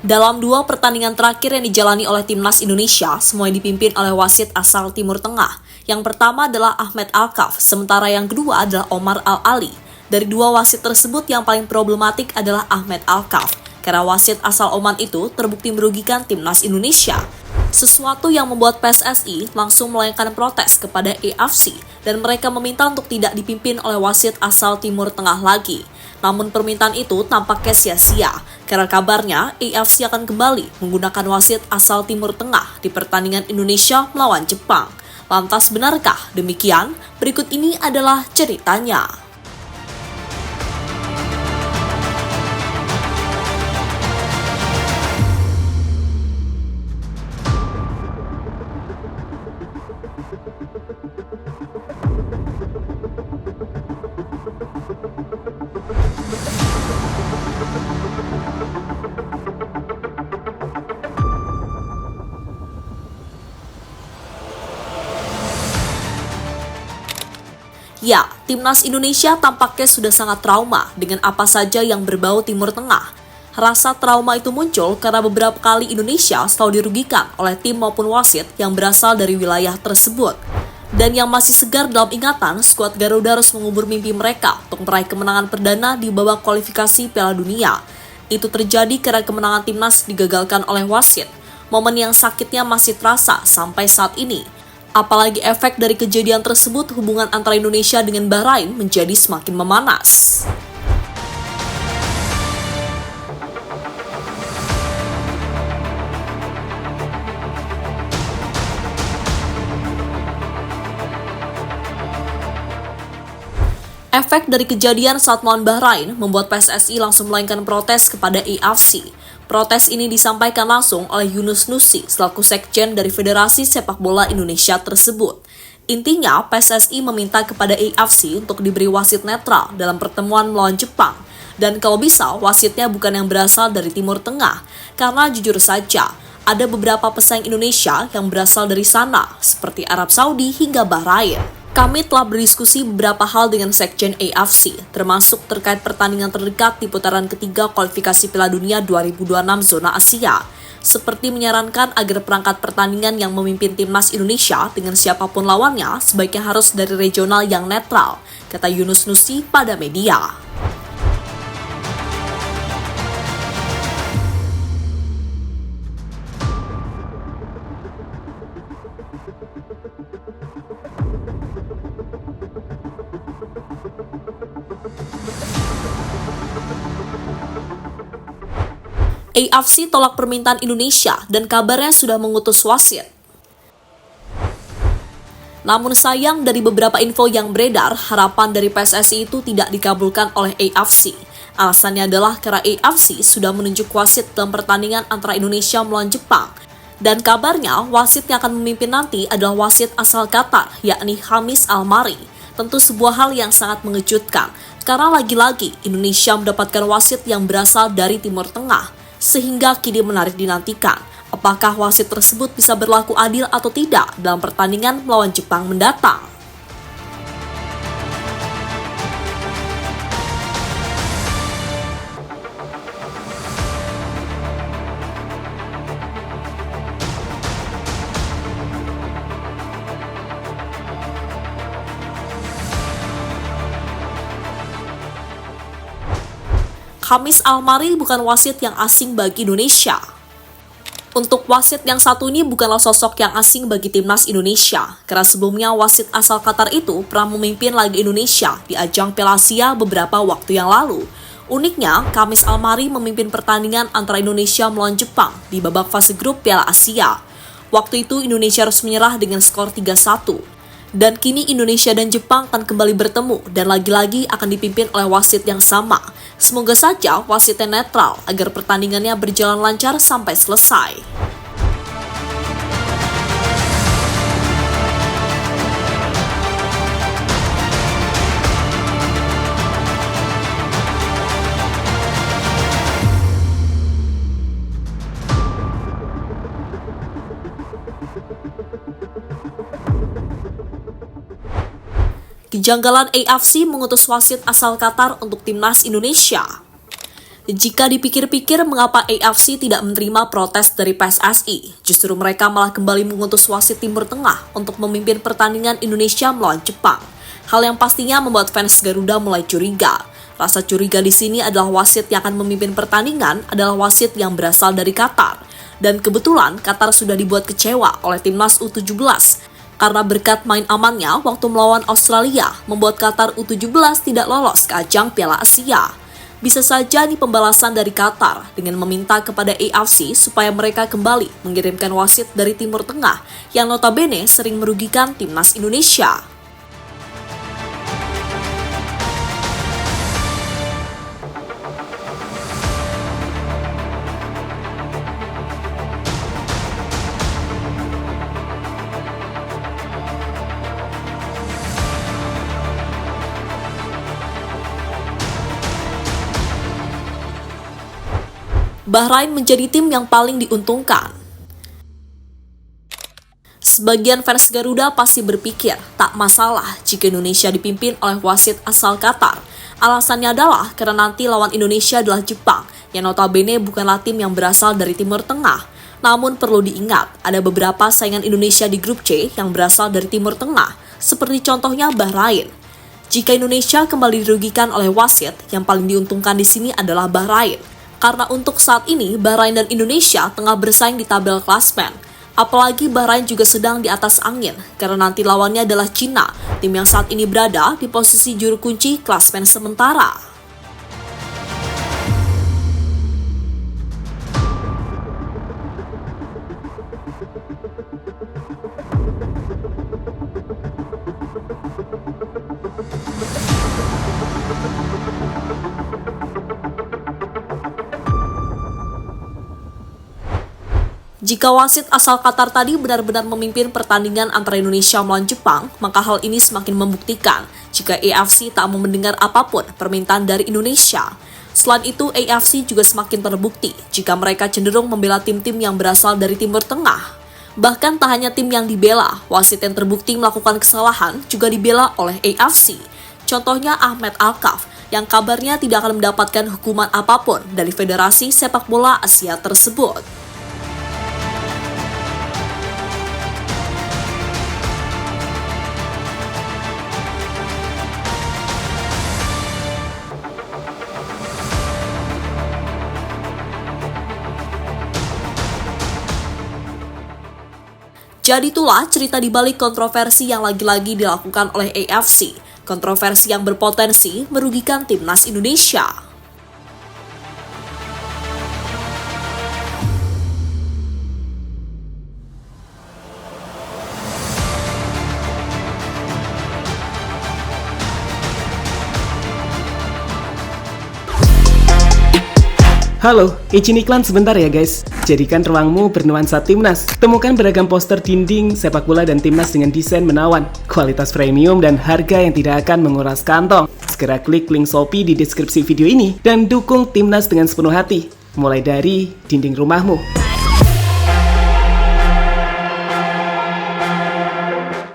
Dalam dua pertandingan terakhir yang dijalani oleh Timnas Indonesia, semuanya dipimpin oleh wasit asal Timur Tengah. Yang pertama adalah Ahmed Alkaf, sementara yang kedua adalah Omar Al-Ali. Dari dua wasit tersebut, yang paling problematik adalah Ahmed Alkaf, karena wasit asal Oman itu terbukti merugikan Timnas Indonesia. Sesuatu yang membuat PSSI langsung melayangkan protes kepada AFC dan mereka meminta untuk tidak dipimpin oleh wasit asal Timur Tengah lagi. Namun permintaan itu tampaknya sia-sia, karena kabarnya AFC akan kembali menggunakan wasit asal Timur Tengah di pertandingan Indonesia melawan Jepang. Lantas benarkah demikian? Berikut ini adalah ceritanya. Ya, Timnas Indonesia tampaknya sudah sangat trauma dengan apa saja yang berbau Timur Tengah. Rasa trauma itu muncul karena beberapa kali Indonesia selalu dirugikan oleh tim maupun wasit yang berasal dari wilayah tersebut. Dan yang masih segar dalam ingatan, skuad Garuda harus mengubur mimpi mereka untuk meraih kemenangan perdana di babak kualifikasi Piala Dunia. Itu terjadi karena kemenangan Timnas digagalkan oleh wasit. Momen yang sakitnya masih terasa sampai saat ini. Apalagi efek dari kejadian tersebut, hubungan antara Indonesia dengan Bahrain menjadi semakin memanas. Efek dari kejadian saat melawan Bahrain membuat PSSI langsung melayangkan protes kepada AFC. Protes ini disampaikan langsung oleh Yunus Nusi selaku sekjen dari Federasi Sepak Bola Indonesia tersebut. Intinya, PSSI meminta kepada AFC untuk diberi wasit netral dalam pertemuan melawan Jepang. Dan kalau bisa, wasitnya bukan yang berasal dari Timur Tengah. Karena jujur saja, ada beberapa pesaing Indonesia yang berasal dari sana, seperti Arab Saudi hingga Bahrain. Kami telah berdiskusi beberapa hal dengan Sekjen AFC, termasuk terkait pertandingan terdekat di putaran ketiga kualifikasi Piala Dunia 2026 zona Asia, seperti menyarankan agar perangkat pertandingan yang memimpin Timnas Indonesia dengan siapapun lawannya sebaiknya harus dari regional yang netral, kata Yunus Nusi pada media. AFC tolak permintaan Indonesia dan kabarnya sudah mengutus wasit. Namun sayang, dari beberapa info yang beredar, harapan dari PSSI itu tidak dikabulkan oleh AFC. Alasannya adalah karena AFC sudah menunjuk wasit dalam pertandingan antara Indonesia melawan Jepang. Dan kabarnya wasit yang akan memimpin nanti adalah wasit asal Qatar, yakni Khamis Al-Mari. Tentu sebuah hal yang sangat mengejutkan, karena lagi-lagi Indonesia mendapatkan wasit yang berasal dari Timur Tengah. Sehingga kini menarik dinantikan, apakah wasit tersebut bisa berlaku adil atau tidak dalam pertandingan melawan Jepang mendatang. Khamis Al-Mari bukan wasit yang asing bagi Indonesia. Untuk wasit yang satu ini bukanlah sosok yang asing bagi Timnas Indonesia, karena sebelumnya wasit asal Qatar itu pernah memimpin laga Indonesia di ajang Piala Asia beberapa waktu yang lalu. Uniknya, Khamis Al-Mari memimpin pertandingan antara Indonesia melawan Jepang di babak fase grup Piala Asia. Waktu itu Indonesia harus menyerah dengan skor 3-1. Dan kini Indonesia dan Jepang akan kembali bertemu dan lagi-lagi akan dipimpin oleh wasit yang sama. Semoga saja wasitnya netral agar pertandingannya berjalan lancar sampai selesai. Kejanggalan AFC mengutus wasit asal Qatar untuk Timnas Indonesia. Jika dipikir-pikir mengapa AFC tidak menerima protes dari PSSI, justru mereka malah kembali mengutus wasit Timur Tengah untuk memimpin pertandingan Indonesia melawan Jepang. Hal yang pastinya membuat fans Garuda mulai curiga. Rasa curiga di sini adalah wasit yang akan memimpin pertandingan adalah wasit yang berasal dari Qatar. Dan kebetulan Qatar sudah dibuat kecewa oleh timnas U17. Karena berkat main amannya waktu melawan Australia, membuat Qatar U17 tidak lolos ke ajang Piala Asia. Bisa saja nih pembalasan dari Qatar dengan meminta kepada AFC supaya mereka kembali mengirimkan wasit dari Timur Tengah yang notabene sering merugikan timnas Indonesia. Bahrain menjadi tim yang paling diuntungkan. Sebagian fans Garuda pasti berpikir tak masalah jika Indonesia dipimpin oleh wasit asal Qatar. Alasannya adalah karena nanti lawan Indonesia adalah Jepang, yang notabene bukanlah tim yang berasal dari Timur Tengah. Namun perlu diingat, ada beberapa saingan Indonesia di grup C yang berasal dari Timur Tengah, seperti contohnya Bahrain. Jika Indonesia kembali dirugikan oleh wasit, yang paling diuntungkan di sini adalah Bahrain. Karena untuk saat ini, Bahrain dan Indonesia tengah bersaing di tabel klasmen. Apalagi Bahrain juga sedang di atas angin, karena nanti lawannya adalah Cina, tim yang saat ini berada di posisi juru kunci klasmen sementara. Jika wasit asal Qatar tadi benar-benar memimpin pertandingan antara Indonesia melawan Jepang, maka hal ini semakin membuktikan jika AFC tak mau mendengar apapun permintaan dari Indonesia. Selain itu, AFC juga semakin terbukti jika mereka cenderung membela tim-tim yang berasal dari Timur Tengah. Bahkan tak hanya tim yang dibela, wasit yang terbukti melakukan kesalahan juga dibela oleh AFC. Contohnya Ahmed Alkaf, yang kabarnya tidak akan mendapatkan hukuman apapun dari Federasi Sepak Bola Asia tersebut. Jadi itulah cerita di balik kontroversi yang lagi-lagi dilakukan oleh AFC. Kontroversi yang berpotensi merugikan timnas Indonesia. Halo, izin iklan sebentar ya guys. Jadikan ruangmu bernuansa timnas. Temukan beragam poster dinding, sepak bola dan timnas dengan desain menawan, kualitas premium dan harga yang tidak akan menguras kantong. Segera klik link Shopee di deskripsi video ini dan dukung timnas dengan sepenuh hati. Mulai dari dinding rumahmu.